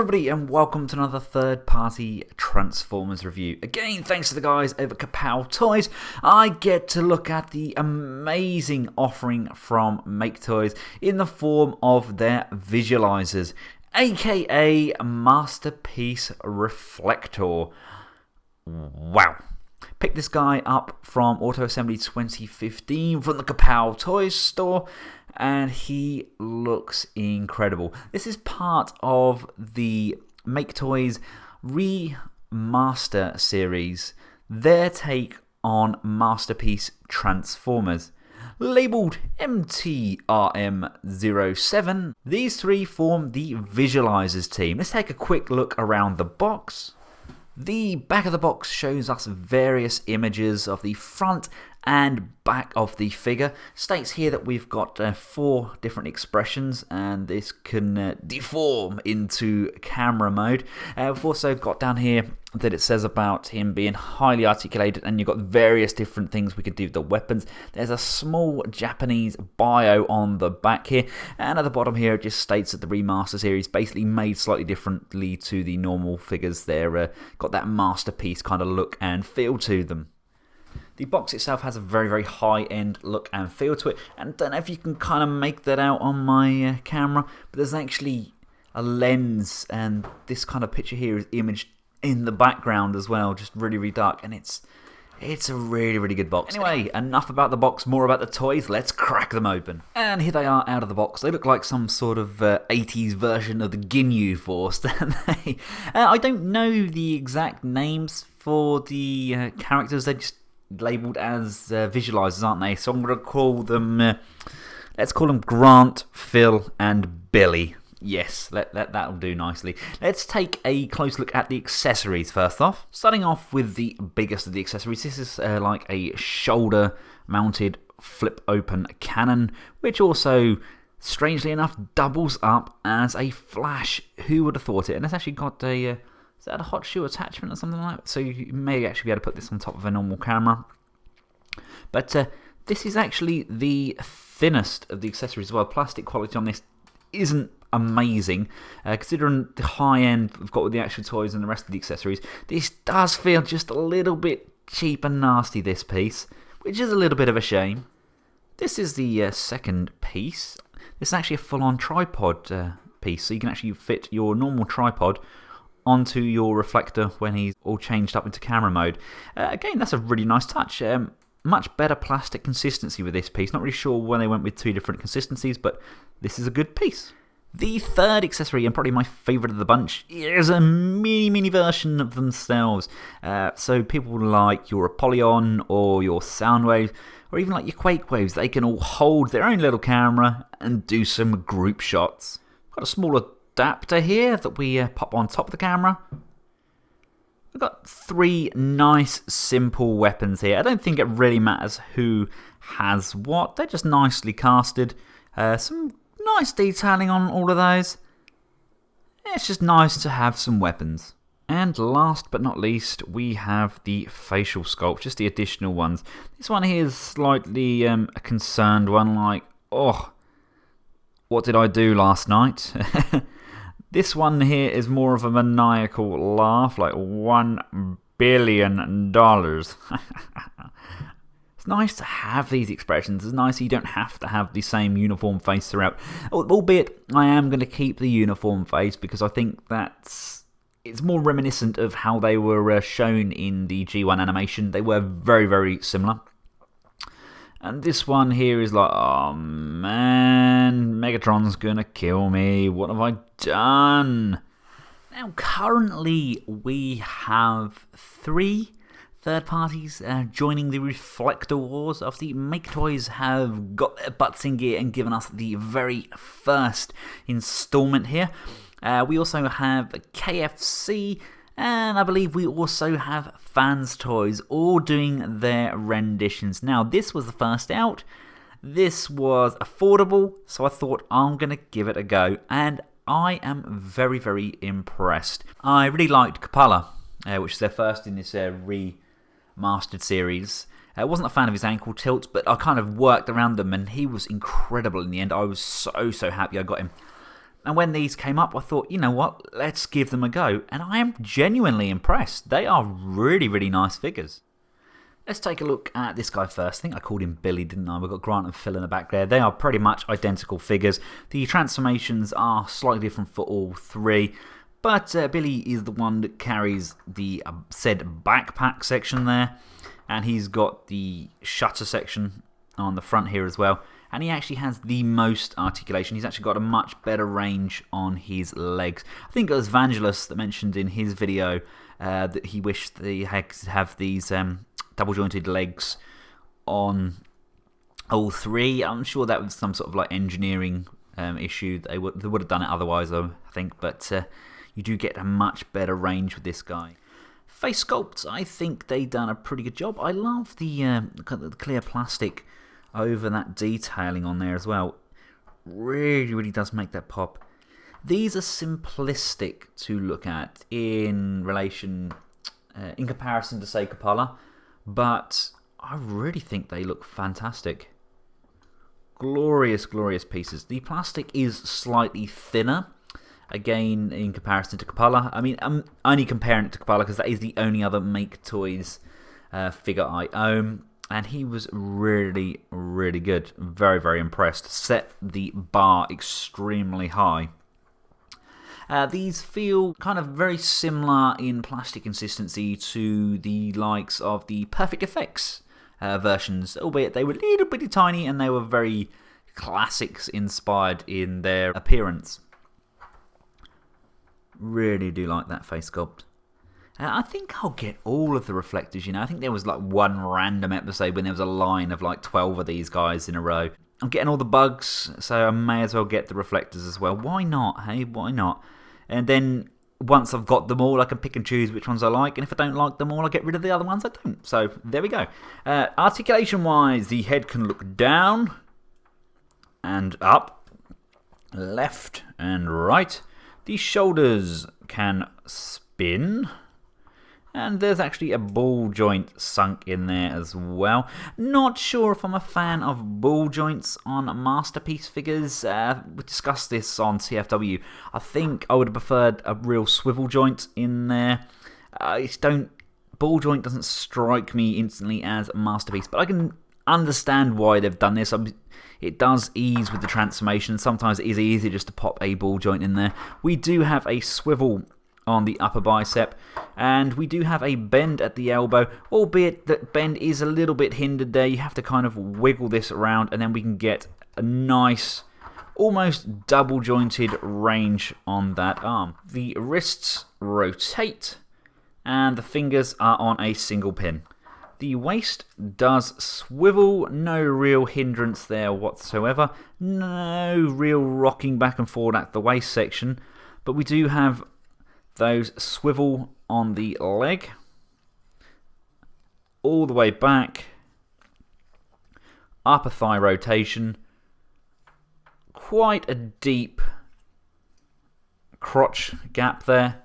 everybody and welcome to another third-party Transformers review. Again, thanks to the guys over at MAKETOYS, I get to look at the amazing offering from MAKETOYS in the form of their visualizers, aka Masterpiece Reflector. Wow. Picked this guy up from Auto Assembly 2015 from the MAKETOYS store, and he looks incredible. This is part of the MAKETOYS ReMaster series, their take on Masterpiece Transformers. Labelled MTRM-07, these three form the Visualizers team. Let's take a quick look around the box. The back of the box shows us various images of the front and back of the figure. States here that we've got 4 different expressions, and this can deform into camera mode. We've also got down here that it says about him being highly articulated, and you've got various different things we could do with the weapons. There's a small Japanese bio on the back here, and at the bottom here it just states that the ReMaster series basically made slightly differently to the normal figures. They're got that masterpiece kind of look and feel to them. The box itself has a very high-end look and feel to it, and I don't know if you can kind of make that out on my camera, but there's actually a lens, and this kind of picture here is imaged in the background as well, just really dark, and it's a really good box. Anyway, enough about the box, more about the toys. Let's crack them open. And here they are out of the box. They look like some sort of 80s version of the Ginyu Force, don't they? I don't know the exact names for the characters. They're just labelled as visualizers, aren't they? So I'm going to call them, let's call them Grant, Phil, and Billy. Yes, that'll do nicely. Let's take a close look at the accessories first off. Starting off with the biggest of the accessories. This is like a shoulder-mounted flip-open cannon, which also, strangely enough, doubles up as a flash. Who would have thought it? And it's actually got a... is that a hot shoe attachment or something like that? So you may actually be able to put this on top of a normal camera. But this is actually the thinnest of the accessories as well. Plastic quality on this isn't amazing. Considering the high end we've got with the actual toys and the rest of the accessories, this does feel just a little bit cheap and nasty, this piece, which is a little bit of a shame. This is the second piece. This is actually a full-on tripod piece, so you can actually fit your normal tripod onto your reflector when he's all changed up into camera mode. Again, that's a really nice touch. Much better plastic consistency with this piece. Not really sure why they went with 2 different consistencies, but this is a good piece. The third accessory, and probably my favourite of the bunch, is a mini version of themselves. So people like your Apollyon or your Soundwave, or even like your Quake Waves, they can all hold their own little camera and do some group shots. Got a smaller adapter here that we pop on top of the camera. We've got 3 nice simple weapons here. I don't think it really matters who has what. They're just nicely casted. Some nice detailing on all of those. It's just nice to have some weapons. And last but not least, we have the facial sculpt, just the additional ones. This one here is slightly a concerned one, like, oh, what did I do last night? This one here is more of a maniacal laugh, like $1 billion. It's nice to have these expressions. It's nice you don't have to have the same uniform face throughout. Albeit, I am going to keep the uniform face because I think it's more reminiscent of how they were shown in the G1 animation. They were very similar. And this one here is like, oh man, Megatron's gonna kill me. What have I done? Now, currently, we have 3 third parties joining the Reflector Wars. Of the MAKETOYS have got their butts in gear and given us the very first installment here. We also have KFC. And I believe we also have Fans Toys all doing their renditions. Now, this was the first out. This was affordable, so I thought I'm going to give it a go. And I am very impressed. I really liked Kapala, which is their first in this remastered series. I wasn't a fan of his ankle tilts, but I kind of worked around them, and he was incredible in the end. I was so happy I got him. And when these came up, I thought, you know what, let's give them a go. And I am genuinely impressed. They are really, really nice figures. Let's take a look at this guy first. I think I called him Billy, didn't I? We've got Grant and Phil in the back there. They are pretty much identical figures. The transformations are slightly different for all three. But Billy is the one that carries the said backpack section there. And he's got the shutter section on the front here as well. And he actually has the most articulation. He's actually got a much better range on his legs. I think it was Vangelis that mentioned in his video that he wished they have these double jointed legs on all three. I'm sure that was some sort of like engineering issue. They would have done it otherwise, though, I think. But you do get a much better range with this guy. Face sculpts, I think they done a pretty good job. I love the clear plastic over that detailing on there as well. Really, really does make that pop. These are simplistic to look at in relation, in comparison to, say, Coppola, but I really think they look fantastic. Glorious, glorious pieces. The plastic is slightly thinner, again, in comparison to Coppola. I mean, I'm only comparing it to Coppola because that is the only other MAKETOYS figure I own. And he was really, really good. Very, very impressed. Set the bar extremely high. These feel kind of very similar in plastic consistency to the likes of the Perfect Effects versions, albeit they were a little bit tiny and they were very classics inspired in their appearance. Really do like that face sculpt. I think I'll get all of the reflectors, you know. I think there was like one random episode when there was a line of like 12 of these guys in a row. I'm getting all the bugs, so I may as well get the reflectors as well. Why not, hey? Why not? And then once I've got them all, I can pick and choose which ones I like. And if I don't like them all, I get rid of the other ones I don't. So there we go. Articulation-wise, the head can look down and up, left and right. The shoulders can spin. And there's actually a ball joint sunk in there as well. Not sure if I'm a fan of ball joints on masterpiece figures. We discussed this on TFW. I think I would have preferred a real swivel joint in there. Ball joint doesn't strike me instantly as a masterpiece, but I can understand why they've done this. It does ease with the transformation. Sometimes it is easier just to pop a ball joint in there. We do have a swivel on the upper bicep, and we do have a bend at the elbow, albeit that bend is a little bit hindered there. You have to kind of wiggle this around, and then we can get a nice, almost double jointed range on that arm. The wrists rotate, and the fingers are on a single pin. The waist does swivel, no real hindrance there whatsoever, no real rocking back and forward at the waist section, but we do have those swivel on the leg, all the way back, upper thigh rotation, quite a deep crotch gap there.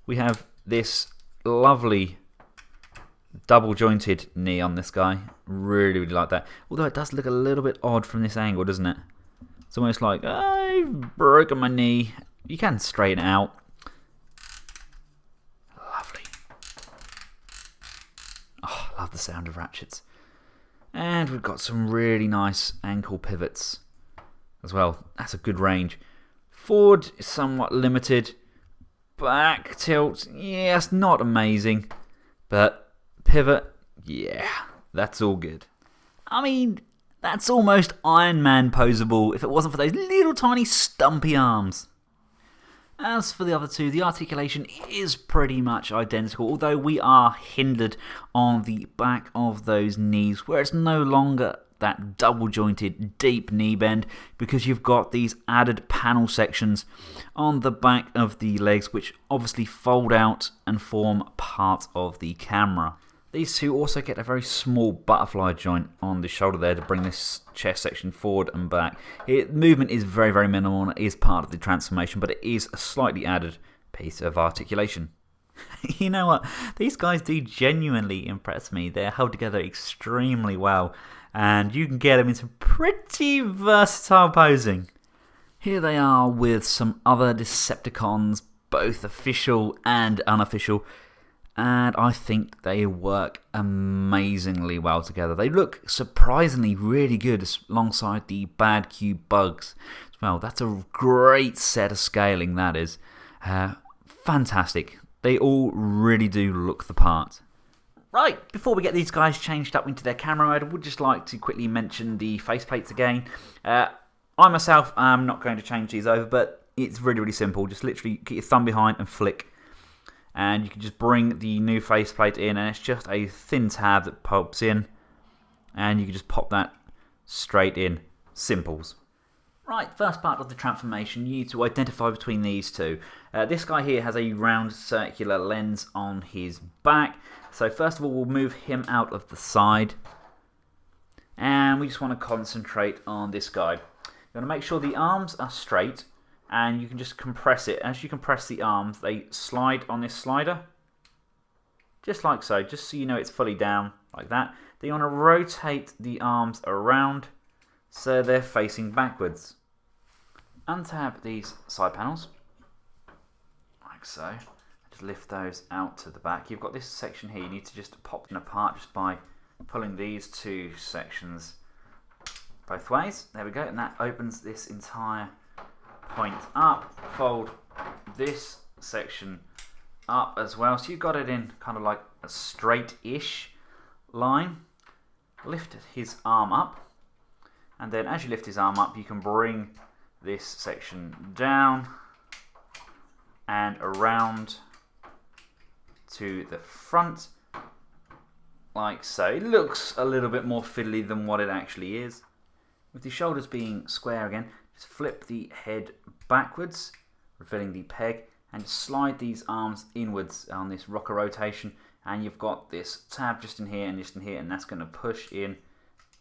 We have this lovely double jointed knee on this guy. Really, really like that. Although it does look a little bit odd from this angle, doesn't it? It's almost like, I've broken my knee. You can straighten it out. Lovely. Oh, I love the sound of ratchets. And we've got some really nice ankle pivots as well. That's a good range. Forward is somewhat limited. Back tilt, yes, not amazing. But pivot, yeah, that's all good. I mean, that's almost Iron Man posable if it wasn't for those little tiny stumpy arms. As for the other two, the articulation is pretty much identical, although we are hindered on the back of those knees, where it's no longer that double jointed deep knee bend, because you've got these added panel sections on the back of the legs, which obviously fold out and form part of the camera. These two also get a very small butterfly joint on the shoulder there to bring this chest section forward and back. Movement is very, very minimal and it is part of the transformation, but it is a slightly added piece of articulation. You know what? These guys do genuinely impress me. They're held together extremely well, and you can get them into pretty versatile posing. Here they are with some other Decepticons, both official and unofficial, and I think they work amazingly well together. They look surprisingly really good alongside the Bad Cube Bugs. Well, that's a great set of scaling, that is. Fantastic. They all really do look the part. Right, before we get these guys changed up into their camera mode, I would just like to quickly mention the faceplates again. I myself am not going to change these over, but it's really, really simple. Just literally get your thumb behind and flick. And you can just bring the new faceplate in, and it's just a thin tab that pops in. And you can just pop that straight in. Simples. Right, first part of the transformation, you need to identify between these two. This guy here has a round circular lens on his back. So first of all, we'll move him out of the side. And we just want to concentrate on this guy. You want to make sure the arms are straight, and you can just compress it. As you compress the arms, they slide on this slider. Just like so, just so you know it's fully down, like that. Then you want to rotate the arms around so they're facing backwards. Untab these side panels, like so. Just lift those out to the back. You've got this section here, you need to just pop them apart just by pulling these two sections both ways. There we go, and that opens this entire point up. Fold this section up as well, so you've got it in kind of like a straight-ish line. Lift his arm up, and then as you lift his arm up, you can bring this section down and around to the front, like so. It looks a little bit more fiddly than what it actually is. With the shoulders being square again, just flip the head backwards, revealing the peg, and just slide these arms inwards on this rocker rotation, and you've got this tab just in here and just in here, and that's going to push in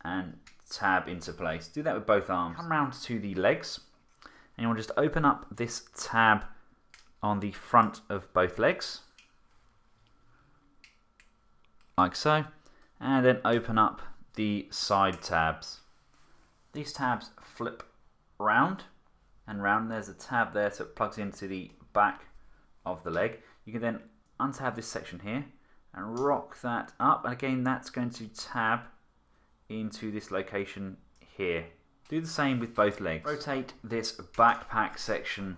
and tab into place. Do that with both arms. Come round to the legs, and you want to just open up this tab on the front of both legs, like so, and then open up the side tabs. These tabs flip round and round. There's a tab there, so it plugs into the back of the leg. You can then untab this section here and rock that up, and again that's going to tab into this location here. Do the same with both legs. Rotate this backpack section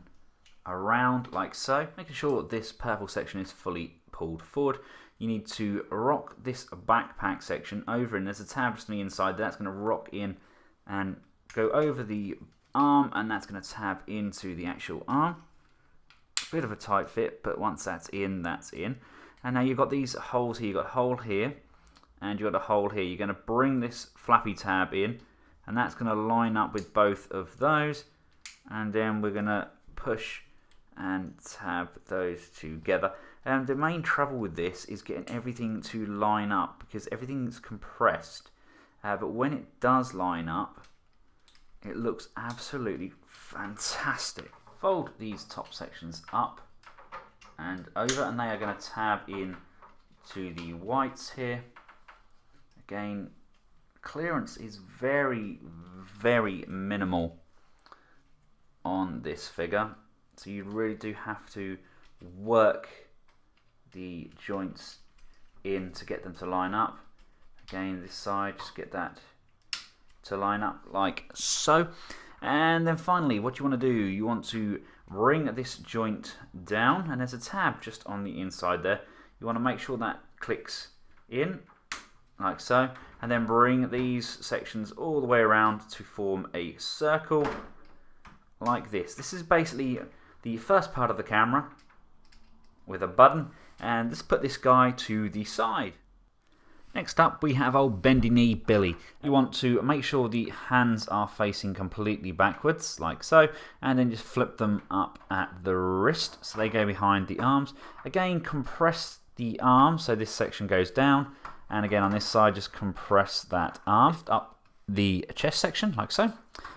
around like so, making sure this purple section is fully pulled forward. You need to rock this backpack section over, and there's a tab just on the inside that's going to rock in and go over the arm, and that's going to tab into the actual arm. Bit of a tight fit, but once that's in, that's in. And now you've got these holes here. You've got a hole here, and you've got a hole here. You're going to bring this flappy tab in, and that's going to line up with both of those. And then we're going to push and tab those together. And the main trouble with this is getting everything to line up, because everything's compressed. But when it does line up, it looks absolutely fantastic. Fold these top sections up and over, and they are going to tab in to the whites here. Again, clearance is very, very minimal on this figure, so you really do have to work the joints in to get them to line up. Again, this side, just get that to line up like so. And then finally, what you want to do, you want to bring this joint down, and there's a tab just on the inside there. You want to make sure that clicks in like so, and then bring these sections all the way around to form a circle like this. This is basically the first part of the camera with a button, and let's put this guy to the side. Next up, we have old bendy knee Billy. You want to make sure the hands are facing completely backwards, like so, and then just flip them up at the wrist so they go behind the arms. Again, compress the arm so this section goes down, and again on this side, just compress that arm. Lift up the chest section, like so.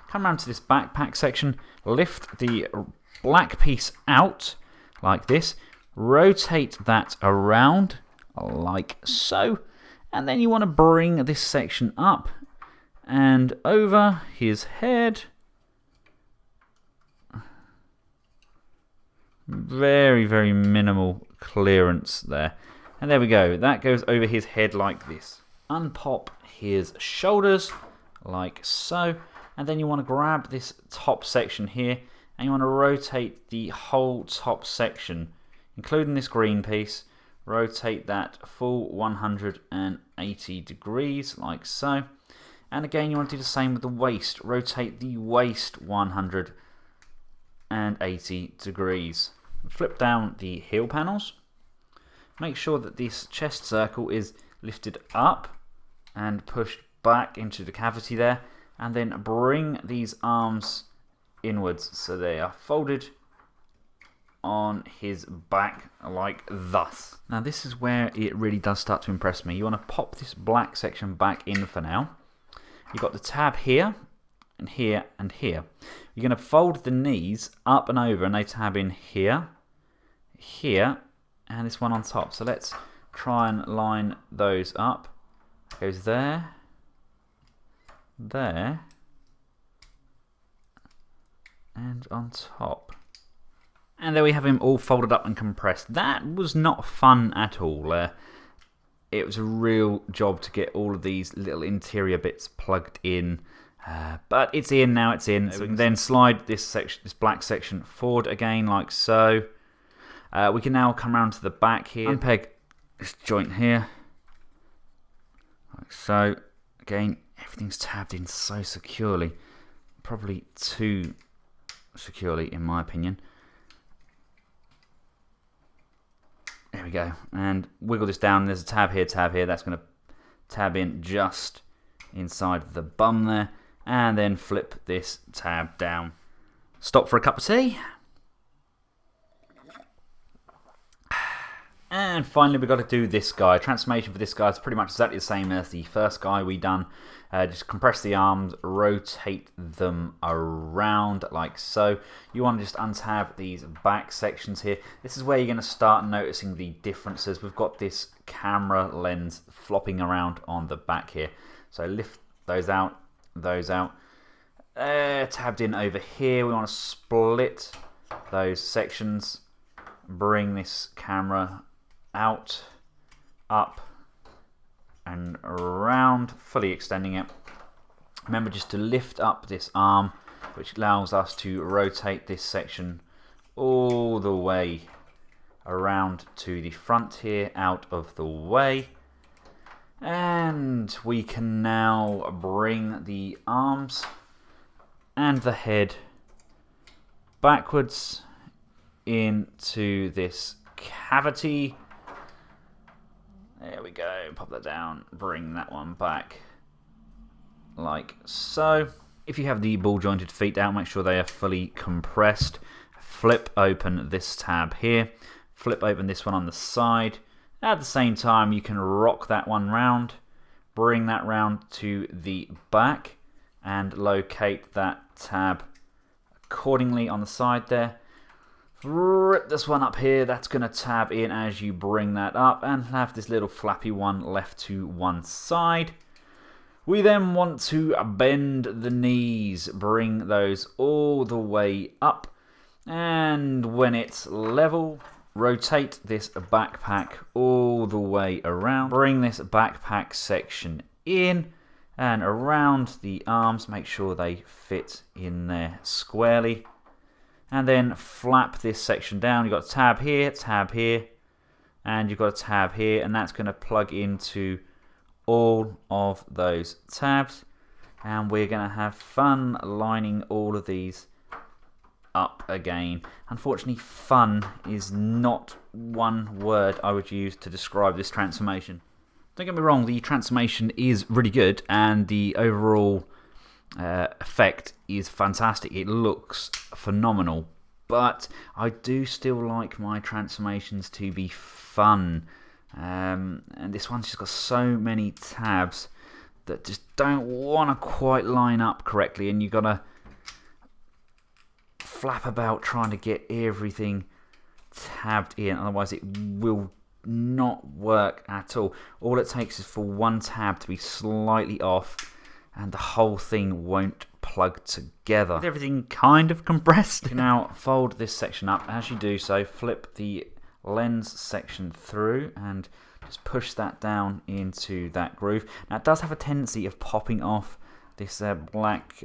Come around to this backpack section, lift the black piece out, like this. Rotate that around, like so. And then you want to bring this section up and over his head, Very, very minimal clearance there. And there we go. That goes over his head like this. Unpop his shoulders like so. And then you want to grab this top section here and you want to rotate the whole top section, including this green piece. Rotate that full 180 degrees like so. And again, you want to do the same with the waist. Rotate the waist 180 degrees. Flip down the heel panels. Make sure that this chest circle is lifted up and pushed back into the cavity there. And then bring these arms inwards so they are folded on his back like thus. Now this is where it really does start to impress me. You want to pop this black section back in for now. You've got the tab here and here and here. You're going to fold the knees up and over and they tab in here, here, and this one on top. So let's try and line those up. Goes there, there, and on top. And there we have him all folded up and compressed. That was not fun at all. It was a real job to get all of these little interior bits plugged in. But it's in now, it's in. So we can then slide this section, this black section forward again like so. We can now come around to the back here. Unpeg this joint here. Like so. Again, everything's tabbed in so securely. Probably too securely in my opinion. There we go. And wiggle this down. There's a tab here, tab here. That's going to tab in just inside the bum there. And then flip this tab down. Stop for a cup of tea. And finally we've got to do this guy. Transformation for this guy is pretty much exactly the same as the first guy we done. Just compress the arms, rotate them around like so. You want to just untab these back sections here. This is where you're going to start noticing the differences. We've got this camera lens flopping around on the back here. So lift those out, tabbed in over here. We want to split those sections. Bring this camera out, up, and around, fully extending it. Remember just to lift up this arm, which allows us to rotate this section all the way around to the front here, out of the way. And we can now bring the arms and the head backwards into this cavity. There we go, pop that down, bring that one back like so. If you have the ball jointed feet out, make sure they are fully compressed. Flip open this tab here, flip open this one on the side. At the same time you can rock that one round, bring that round to the back and locate that tab accordingly on the side there. Rip this one up here, that's going to tab in as you bring that up and have this little flappy one left to one side. We then want to bend the knees, bring those all the way up, and when it's level, rotate this backpack all the way around. Bring this backpack section in and around the arms, make sure they fit in there squarely. And then flap this section down. You've got a tab here, and you've got a tab here, and that's going to plug into all of those tabs. And we're going to have fun lining all of these up again. Unfortunately, fun is not one word I would use to describe this transformation. Don't get me wrong, the transformation is really good, and the overall effect is fantastic. It looks phenomenal, but I do still like my transformations to be fun, and this one's just got so many tabs that just don't want to quite line up correctly, and you've got to flap about trying to get everything tabbed in, otherwise it will not work at all. All it takes is for one tab to be slightly off and the whole thing won't plug together. With everything kind of compressed. You can now fold this section up. As you do so, flip the lens section through and just push that down into that groove. Now it does have a tendency of popping off this black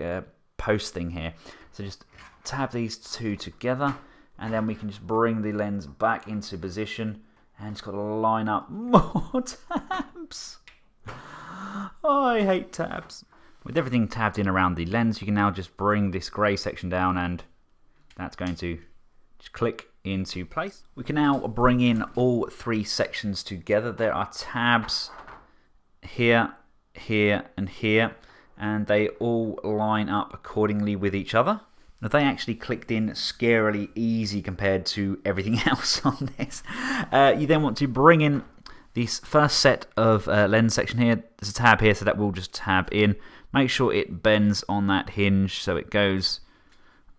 post thing here. So just tab these two together, and then we can just bring the lens back into position, and it's got to line up more tabs. Oh, I hate tabs. With everything tabbed in around the lens, you can now just bring this grey section down, and that's going to just click into place. We can now bring in all three sections together. There are tabs here, here, and here, and they all line up accordingly with each other. Now, they actually clicked in scarily easy compared to everything else on this. You then want to bring in this first set of lens section here. There's a tab here, so that will just tab in. Make sure it bends on that hinge so it goes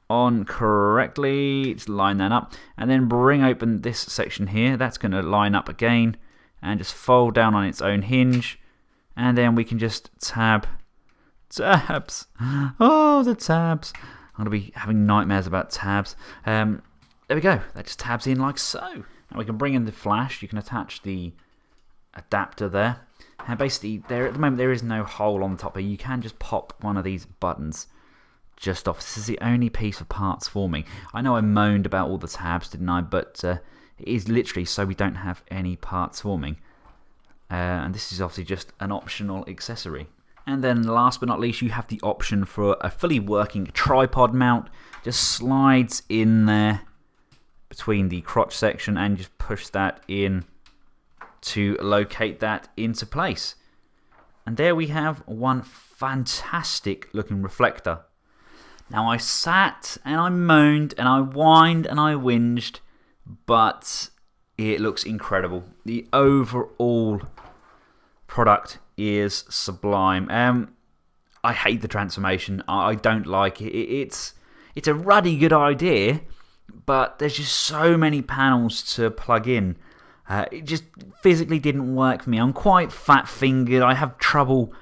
on correctly. Just line that up. And then bring open this section here. That's going to line up again and just fold down on its own hinge. And then we can just tabs. Oh, the tabs. I'm going to be having nightmares about tabs. There we go. That just tabs in like so. Now we can bring in the flash. You can attach the adapter there. And basically, at the moment, there is no hole on the top here. You can just pop one of these buttons just off. This is the only piece of parts forming. I know I moaned about all the tabs, didn't I? But it is literally so we don't have any parts forming. And this is obviously just an optional accessory. And then last but not least, you have the option for a fully working tripod mount. Just slides in there between the crotch section and just push that in to locate that into place. And there we have one fantastic looking reflector. Now I sat and I moaned and I whined and I whinged, but it looks incredible. The overall product is sublime. I hate the transformation. I don't like it. It's a ruddy good idea, but there's just so many panels to plug in. It just physically didn't work for me. I'm quite fat-fingered. I have trouble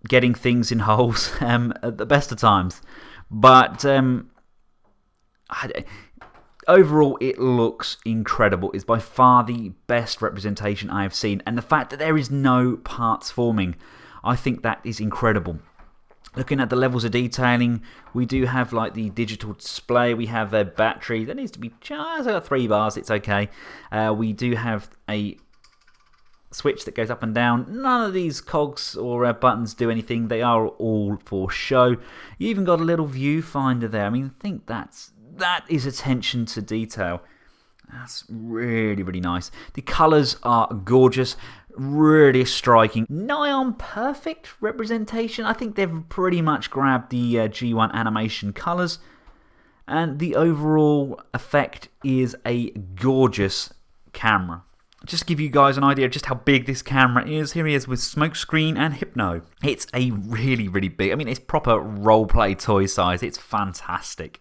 getting things in holes at the best of times. But overall, it looks incredible. It's by far the best representation I have seen. And the fact that there is no parts forming, I think that is incredible. Looking at the levels of detailing, we do have like the digital display. We have a battery that needs to be charged. I've got 3 bars, it's okay. We do have a switch that goes up and down. None of these cogs or buttons do anything. They are all for show. You even got a little viewfinder there. I mean, I think that is attention to detail. That's really, really nice. The colours are gorgeous, really striking. Nigh on perfect representation. I think they've pretty much grabbed the G1 animation colours. And the overall effect is a gorgeous camera. Just to give you guys an idea of just how big this camera is, here he is with smokescreen and hypno. It's a really, really big, I mean, it's proper roleplay toy size. It's fantastic.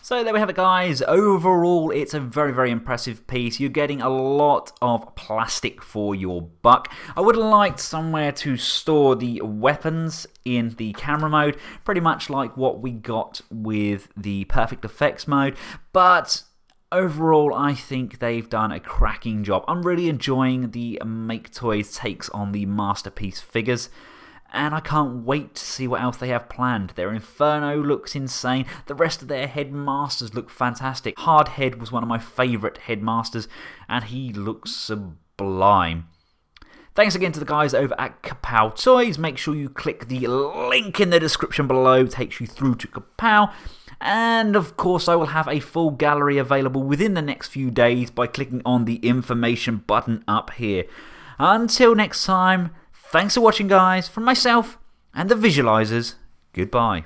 So there we have it, guys. Overall, it's a very, very impressive piece. You're getting a lot of plastic for your buck. I would have liked somewhere to store the weapons in the camera mode, pretty much like what we got with the Perfect Effects mode, but overall, I think they've done a cracking job. I'm really enjoying the MAKETOYS takes on the Masterpiece figures, and I can't wait to see what else they have planned. Their Inferno looks insane. The rest of their Headmasters look fantastic. Hardhead was one of my favourite Headmasters, and he looks sublime. Thanks again to the guys over at Kapow Toys. Make sure you click the link in the description below. It takes you through to Kapow. And of course, I will have a full gallery available within the next few days by clicking on the information button up here. Until next time, thanks for watching, guys. From myself and the visualizers, goodbye.